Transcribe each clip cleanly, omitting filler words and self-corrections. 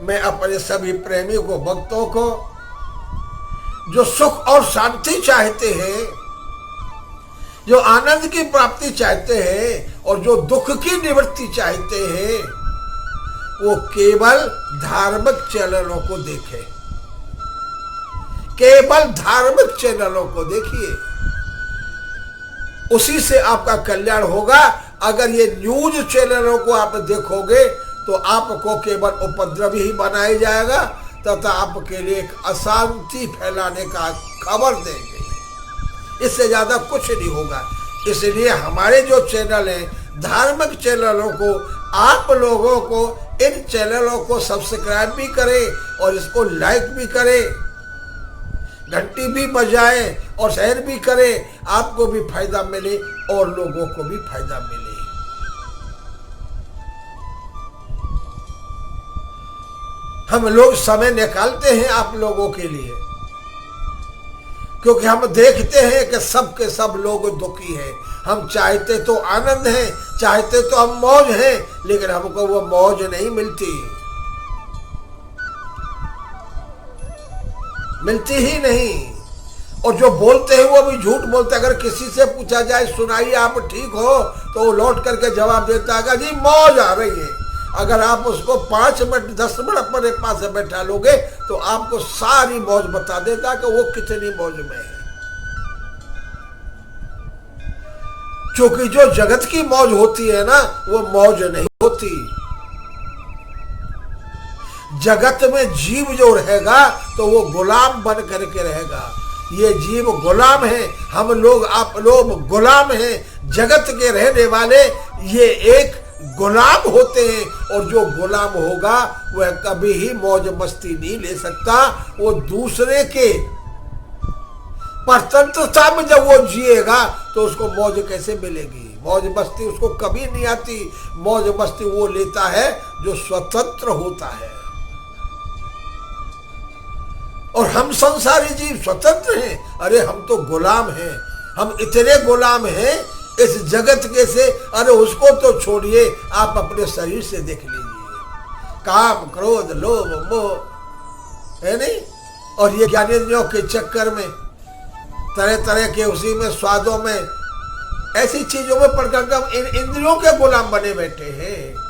मैं अपने सभी प्रेमी को, भक्तों को, जो सुख और शांति चाहते हैं, जो आनंद की प्राप्ति चाहते हैं और जो दुख की निवृत्ति चाहते हैं, वो केवल धार्मिक चैनलों को देखें। केवल धार्मिक चैनलों को देखिए, उसी से आपका कल्याण होगा। अगर ये न्यूज चैनलों को आप देखोगे तो आपको केवल उपद्रवी ही बनाया जाएगा तथा आपके लिए एक अशांति फैलाने का खबर देंगे। इससे ज्यादा कुछ नहीं होगा। इसलिए हमारे जो चैनल हैं, धार्मिक चैनलों को, आप लोगों को इन चैनलों को सब्सक्राइब भी करें और इसको लाइक भी करें, घंटी भी बजाएं और शेयर भी करें। आपको भी फायदा मिले और लोगों को भी फायदा मिले। हम लोग समय निकालते हैं आप लोगों के लिए, क्योंकि हम देखते हैं कि सब के सब लोग दुखी हैं। हम चाहते तो आनंद हैं, चाहते तो हम मौज हैं, लेकिन हमको वो मौज नहीं मिलती ही नहीं। और जो बोलते हैं वो भी झूठ बोलते हैं। अगर किसी से पूछा जाए सुनाइए आप ठीक हो, तो वो लौट करके जवाब देता है जी मौज आ रही है। अगर आप उसको 5 मिनट 10 मिनट अपने पास बैठा लोगे तो आपको सारी मौज बता देगा कि वो कितनी मौज में है। क्योंकि जो जगत की मौज होती है ना, वो मौज नहीं होती। जगत में जीव जो रहेगा तो वो गुलाम बन करके रहेगा। ये जीव गुलाम है, हम लोग, आप लोग गुलाम हैं। जगत के रहने वाले ये एक गुलाम होते हैं, और जो गुलाम होगा वह कभी ही मौज मस्ती नहीं ले सकता। वो दूसरे के परतंत्रता में जब वो जिएगा तो उसको मौज कैसे मिलेगी? मौज मस्ती उसको कभी नहीं आती। मौज मस्ती वो लेता है जो स्वतंत्र होता है। और हम संसारी जीव स्वतंत्र हैं। अरे हम तो गुलाम हैं। हम इतने गुलाम हैं इस जगत के से। अरे उसको तो छोड़िए, आप अपने शरीर से देख लीजिए। काम, क्रोध, लोभ, मोह है नहीं। और ये ज्ञानेंद्रियों के चक्कर में, तरह तरह के उसी में स्वादों में, ऐसी चीजों में पड़कर हम इन इंद्रियों के गुलाम बने बैठे हैं।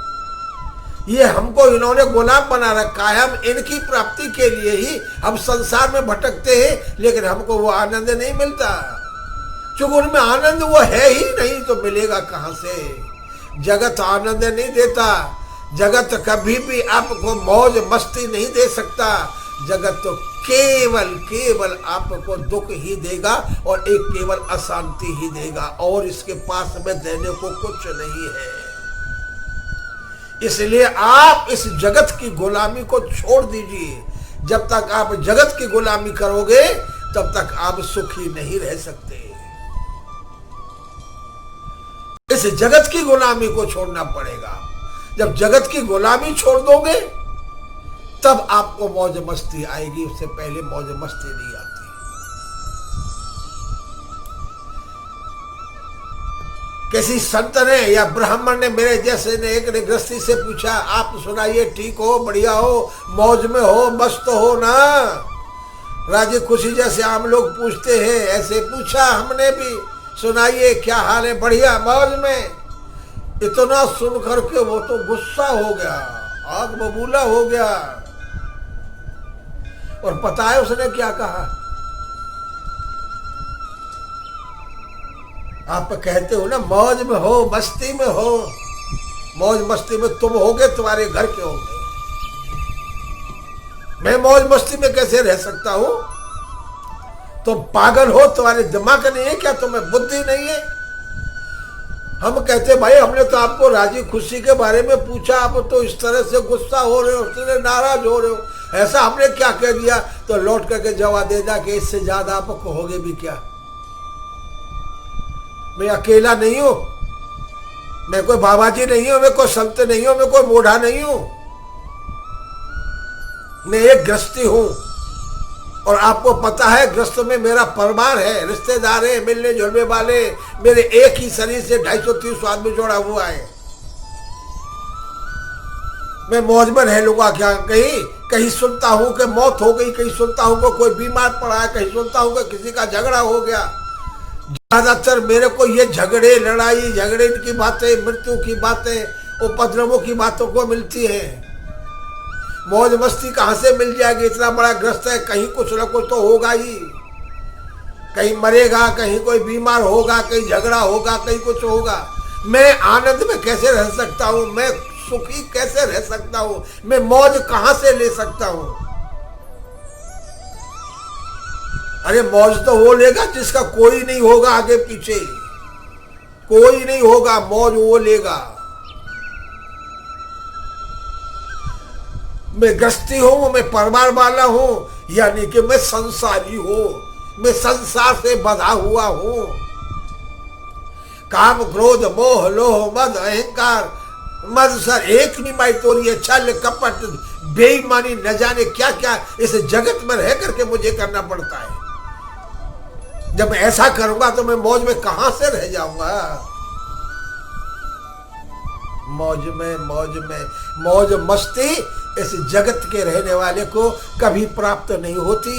ये हमको इन्होंने गुलाम बना रखा है। हम इनकी प्राप्ति के लिए ही हम संसार में भटकते हैं, लेकिन हमको वो आनंद नहीं मिलता। क्योंकि उनमें आनंद वो है ही नहीं, तो मिलेगा कहां से? जगत आनंद नहीं देता। जगत कभी भी आपको मौज मस्ती नहीं दे सकता। जगत तो केवल आपको दुख ही देगा और एक केवल अशांति ही देगा, और इसके पास में देने को कुछ नहीं है। इसलिए आप इस जगत की गुलामी को छोड़ दीजिए। जब तक आप जगत की गुलामी करोगे तब तक आप सुखी नहीं रह सकते। इस जगत की गुलामी को छोड़ना पड़ेगा। जब जगत की गुलामी छोड़ दोगे तब आपको मौज मस्ती आएगी। उससे पहले मौज मस्ती नहीं आती। किसी संत ने या ब्राह्मण ने, मेरे जैसे ने, एक ने गृहस्थी से पूछा, आप सुनाइए ठीक हो, बढ़िया हो, मौज में हो, मस्त हो ना, राजी खुशी, जैसे हम लोग पूछते हैं ऐसे पूछा हमने भी। सुनाइए क्या हाल है? बढ़िया, मौज में। इतना सुन करके वो तो गुस्सा हो गया, आग बबूला हो गया। और पता है उसने क्या कहा? आप कहते हो ना मौज में हो, मस्ती में हो। मौज मस्ती में तुम होगे, तुम्हारे घर के होंगे। मैं मौज मस्ती में कैसे रह सकता हूं? तुम पागल हो, तुम्हारे दिमाग नहीं है क्या? तुम्हें बुद्धि नहीं है? हम कहते भाई हमने तो आपको राजी खुशी के बारे में पूछा, आप तो इस तरह से गुस्सा हो रहे हो, उससे नाराज हो रहे हो, ऐसा हमने क्या कह दिया? तो लौट करके जवाब देना कि इससे ज्यादा आप कहोगे भी क्या? मैं अकेला नहीं हूं, मैं कोई बाबा जी नहीं हूं, मैं कोई संत नहीं हूं, मैं कोई मोढ़ा नहीं हूं। मैं एक गृहस्थी हूं, और आपको पता है गृहस्थ में मेरा परिवार है, रिश्तेदार है, मिलने जुलने वाले। मेरे एक ही शरीर से 250-300 आदमी जोड़ा हुआ है। मैं मौज में रह लूंगा क्या? कहीं कहीं सुनता हूं कि मौत हो गई, कहीं सुनता हूं कि कोई बीमार पड़ा है, कहीं सुनता हूं कि किसी का झगड़ा हो गया। ज्यादातर मेरे को ये झगड़े, लड़ाई झगड़े की बातें, मृत्यु की बातें, उपद्रवों की बातों को मिलती है। मौज मस्ती कहां से मिल जाएगी? इतना बड़ा ग्रस्त है, कहीं कुछ ना कुछ तो होगा ही। कहीं मरेगा, कहीं कोई बीमार होगा, कहीं झगड़ा होगा, कहीं कुछ होगा। मैं आनंद में कैसे रह सकता हूं? मैं सुखी कैसे रह सकता हूं? मैं मौज कहां से ले सकता हूं? अरे मौज तो वो लेगा जिसका कोई नहीं होगा आगे पीछे, कोई नहीं होगा, मौज वो लेगा। मैं गृहस्थी हूं, मैं परिवार वाला हूं, यानी कि मैं संसारी हूं, मैं संसार से बंधा हुआ हूं। काम क्रोध मोह लोह मद अहंकार, मद सर एक निमाई तोरी, छल कपट बेईमानी, न जाने क्या क्या इस जगत में रह करके मुझे करना पड़ता है। जब मैं ऐसा करूंगा तो मैं मौज में कहां से रह जाऊंगा? मौज में मौज मस्ती इस जगत के रहने वाले को कभी प्राप्त नहीं होती।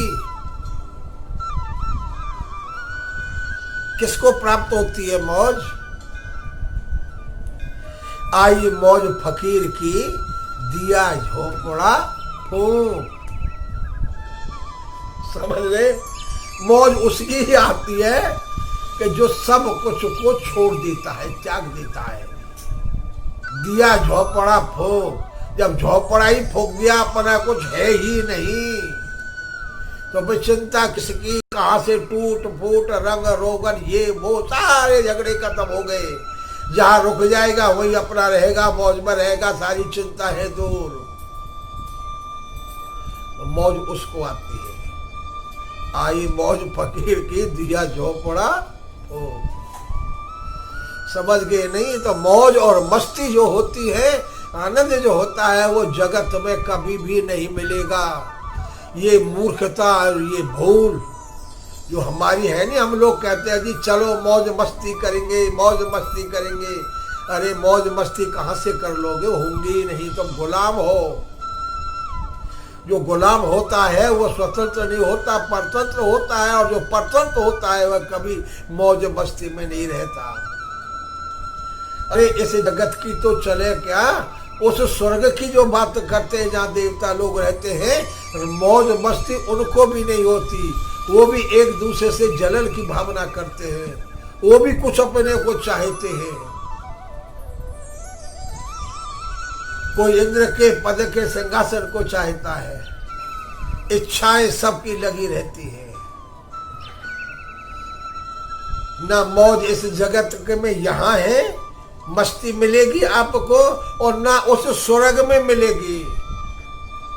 किसको प्राप्त होती है मौज? आई मौज फकीर की, दिया झोपड़ा फूंक। समझ गए? मौज उसकी ही आती है कि जो सब कुछ को छोड़ देता है, त्याग देता है। दिया झोपड़ा फूंक, जब झोपड़ा ही फूंक दिया, अपना कुछ है ही नहीं, तो फिर चिंता किसकी? कहां से टूट फूट रंग रोगन ये वो सारे झगड़े खत्म हो गए। जहां रुक जाएगा वही अपना रहेगा, मौज में रहेगा, सारी चिंता है दूर। मौज उसको आती है। आई मौज फकीर की, दिया झोपड़ा फूंक। समझ गए? नहीं तो मौज और मस्ती जो होती है, आनंद जो होता है, वो जगत में कभी भी नहीं मिलेगा। ये मूर्खता और ये भूल जो हमारी है नहीं, हम लोग कहते हैं जी चलो मौज मस्ती करेंगे, मौज मस्ती करेंगे। अरे मौज मस्ती कहां से कर लोगे? होंगी ही नहीं, तुम गुलाम हो। जो गुलाम होता है वो स्वतंत्र नहीं होता, परतंत्र होता है। और जो परतंत्र होता है वह कभी मौज मस्ती में नहीं रहता। अरे इस जगत की तो चले क्या, उस स्वर्ग की जो बात करते हैं जहाँ देवता लोग रहते हैं, मौज मस्ती उनको भी नहीं होती। वो भी एक दूसरे से जलन की भावना करते हैं, वो भी कुछ अपने को चाहते हैं। कोई इंद्र के पद के सिंहासन को चाहता है, इच्छाएं सबकी लगी रहती है। ना मौज इस जगत के में यहाँ है, मस्ती मिलेगी आपको, और ना उस स्वर्ग में मिलेगी।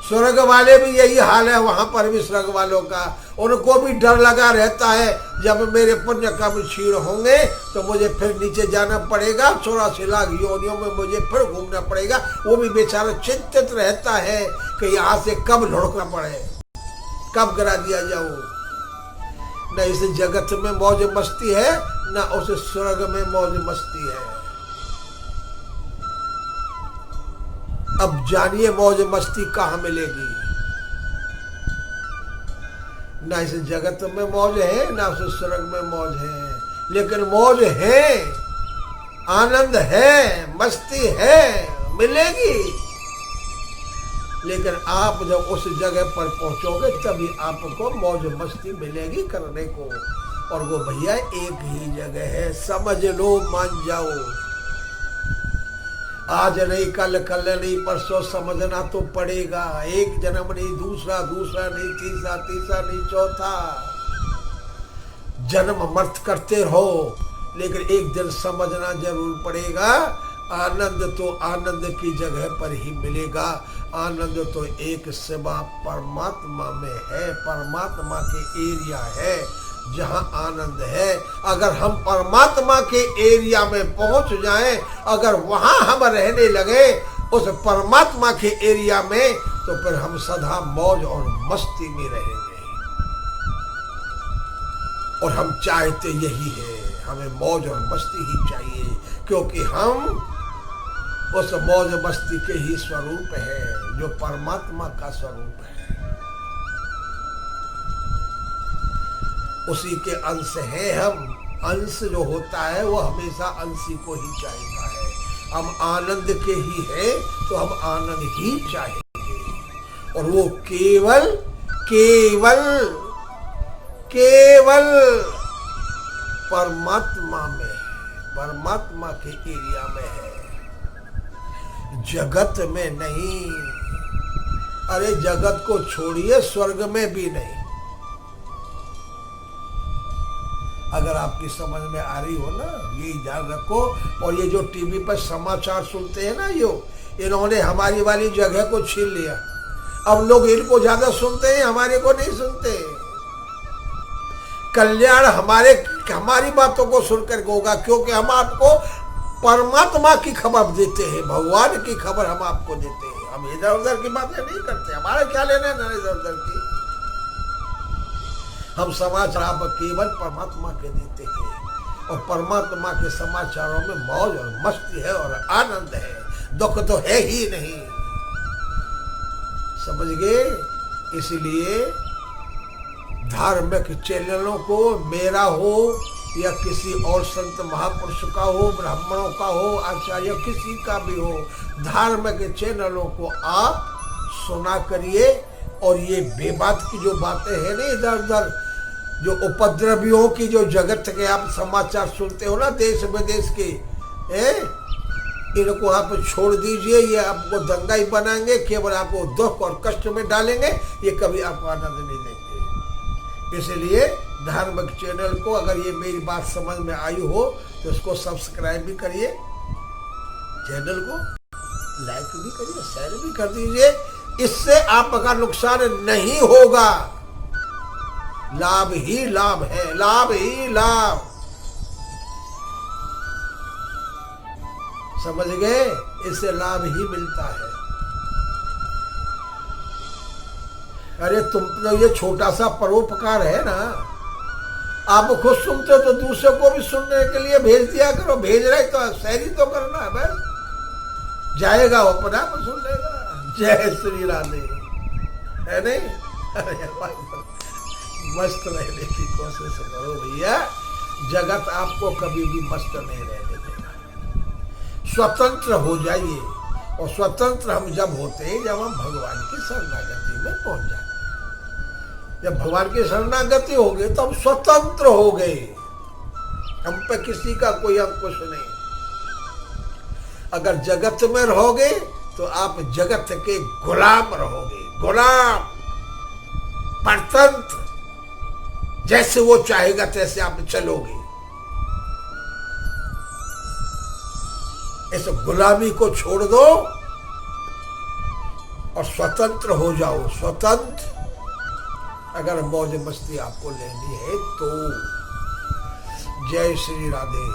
स्वर्ग वाले भी यही हाल है, वहां पर भी स्वर्ग वालों का, उनको भी डर लगा रहता है जब मेरे पुण्य कर्म क्षीण होंगे तो मुझे फिर नीचे जाना पड़ेगा, 84 लाख योनियों में मुझे फिर घूमना पड़ेगा। वो भी बेचारा चिंतित रहता है कि यहाँ से कब लुढ़कना पड़े, कब गिरा दिया जाऊं। न इस जगत में मौज मस्ती है, न उस स्वर्ग में मौज मस्ती है। अब जानिए मौज मस्ती कहाँ मिलेगी। ना इस जगत में मौज है, ना उस स्वर्ग में मौज है। लेकिन मौज है, आनंद है, मस्ती है, मिलेगी। लेकिन आप जब उस जगह पर पहुंचोगे तभी आपको मौज मस्ती मिलेगी करने को। और वो भैया एक ही जगह है, समझ लो, मान जाओ। आज नहीं कल, कल नहीं परसों, समझना तो पड़ेगा। एक जन्म नहीं, दूसरा, दूसरा नहीं, तीसरा, तीसरा नहीं, चौथा। जन्म मर्त करते रहो, लेकिन एक दिन समझना जरूर पड़ेगा। आनंद तो आनंद की जगह पर ही मिलेगा। आनंद तो एक सिवा परमात्मा में है, परमात्मा के एरिया है जहां आनंद है। अगर हम परमात्मा के एरिया में पहुंच जाएं, अगर वहां हम रहने लगे उस परमात्मा के एरिया में, तो फिर हम सदा मौज और मस्ती में रहेंगे। और हम चाहते यही है, हमें मौज और मस्ती ही चाहिए, क्योंकि हम उस मौज मस्ती के ही स्वरूप है जो परमात्मा का स्वरूप है। उसी के अंश हैं हम। अंश जो होता है वो हमेशा अंशी को ही चाहता है। हम आनंद के ही हैं तो हम आनंद ही चाहेंगे। और वो केवल केवल केवल परमात्मा में है, परमात्मा के एरिया में है, जगत में नहीं। अरे जगत को छोड़िए, स्वर्ग में भी नहीं। अगर आपकी समझ में आ रही हो ना, ये ध्यान रखो। और ये जो टीवी पर समाचार सुनते हैं ना, इन्होंने हमारी वाली जगह को छीन लिया। अब लोग इनको ज्यादा सुनते हैं, हमारे को नहीं सुनते। कल्याण हमारी बातों को सुनकर होगा, क्योंकि हम आपको परमात्मा की खबर देते हैं, भगवान की खबर हम आपको देते हैं। हम इधर उधर की बातें नहीं करते, हमारा क्या लेना है इधर उधर की। हम समाचार आप केवल परमात्मा के देते हैं, और परमात्मा के समाचारों में मौज और मस्ती है और आनंद है, दुख तो है ही नहीं। समझ गए? इसलिए धार्मिक चैनलों को, मेरा हो या किसी और संत महापुरुष का हो, ब्राह्मणों का हो, आचार्य किसी का भी हो, धार्मिक चैनलों को आप सुना करिए। और ये बेबात की जो बातें हैं ना, इधर उधर जो उपद्रवियों की, जो जगत के आप समाचार सुनते हो ना, देश विदेश के, इनको आप छोड़ दीजिए। ये आपको दंगा ही बनाएंगे, केवल आपको दुख और कष्ट में डालेंगे, ये कभी आपको आनंद नहीं देंगे। इसलिए धार्मिक चैनल को, अगर ये मेरी बात समझ में आई हो तो इसको सब्सक्राइब भी करिए, चैनल को लाइक भी करिए, शेयर भी कर दीजिए। इससे आपका नुकसान नहीं होगा, लाभ ही लाभ है, लाभ ही लाभ। समझ गए? इससे लाभ ही मिलता है। अरे तुम तो ये छोटा सा परोपकार है ना, आप खुद सुनते हो तो दूसरे को भी सुनने के लिए भेज दिया करो। भेज रहे तो सैरी तो करना है, बस जाएगा वो अपना आप सुन लेगा। जय श्री राधे, है नहीं? अरे मस्त रहने की कोशिश करो भैया, जगत आपको कभी भी मस्त नहीं रहने देगा। स्वतंत्र हो जाइए, और स्वतंत्र हम जब होते हैं जब हम भगवान की शरणागति में पहुंच जाते हैं। जब भगवान की शरणागति हो गई तो हम स्वतंत्र हो गए, हम पे किसी का कोई अंकुश नहीं। अगर जगत में रहोगे तो आप जगत के गुलाम रहोगे, गुलाम, परतंत्र। जैसे वो चाहेगा तैसे आप चलोगे। इस गुलामी को छोड़ दो और स्वतंत्र हो जाओ। स्वतंत्र, अगर मौज मस्ती आपको लेनी है तो। जय श्री राधे।